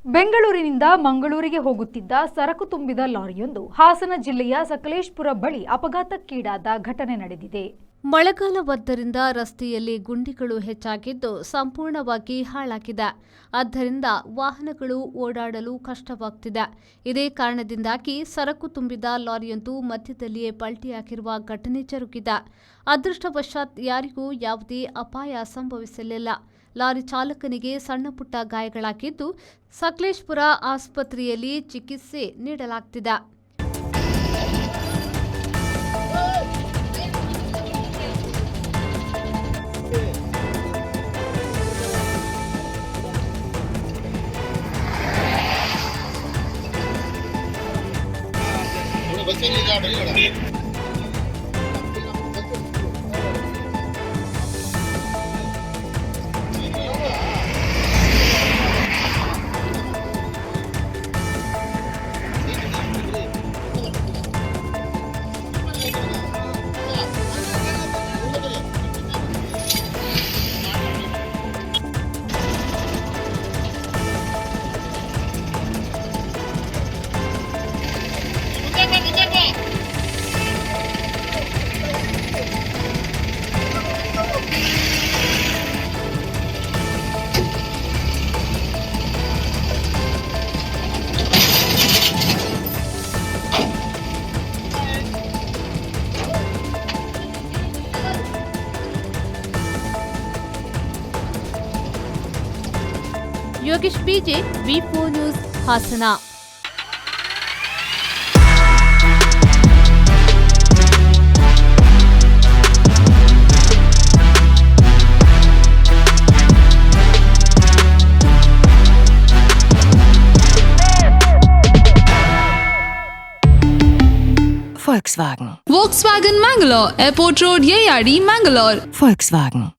ಬೆಂಗಳೂರಿನಿಂದ ಮಂಗಳೂರಿಗೆ ಹೋಗುತ್ತಿದ್ದ ಸರಕು ತುಂಬಿದ ಲಾರಿಯೊಂದು ಹಾಸನ ಜಿಲ್ಲೆಯ ಸಕಲೇಶಪುರ ಬಳಿ ಅಪಘಾತಕ್ಕೀಡಾದ ಘಟನೆ ನಡೆದಿದೆ. ಮಳೆಗಾಲವಾದ್ದರಿಂದ ರಸ್ತೆಯಲ್ಲಿ ಗುಂಡಿಗಳು ಹೆಚ್ಚಾಗಿದ್ದು ಸಂಪೂರ್ಣವಾಗಿ ಹಾಳಾಗಿದೆ. ಆದ್ದರಿಂದ ವಾಹನಗಳು ಓಡಾಡಲು ಕಷ್ಟವಾಗುತ್ತಿದೆ. ಇದೇ ಕಾರಣದಿಂದಾಗಿ ಸರಕು ತುಂಬಿದ ಲಾರಿಯೊಂದು ಮಧ್ಯದಲ್ಲಿಯೇ ಪಲ್ಟಿಯಾಗಿರುವ ಘಟನೆ ಜರುಗಿದೆ. ಅದೃಷ್ಟವಶಾತ್ ಯಾರಿಗೂ ಯಾವುದೇ ಅಪಾಯ ಸಂಭವಿಸಲಿಲ್ಲ. ಲಾರಿ ಚಾಲಕನಿಗೆ ಸಣ್ಣಪುಟ್ಟ ಗಾಯಗಳಾಗಿದ್ದು ಸಕಲೇಶಪುರ ಆಸ್ಪತ್ರೆಯಲ್ಲಿ ಚಿಕಿತ್ಸೆ ನೀಡಲಾಗುತ್ತಿದೆ. ಯೋಗೇಶ್ ಬಿಜೆ, ವಿ4 news, Hassan. Volkswagen. Volkswagen Mangalore, Airport Road, Yeyadi, Mangalore. Volkswagen.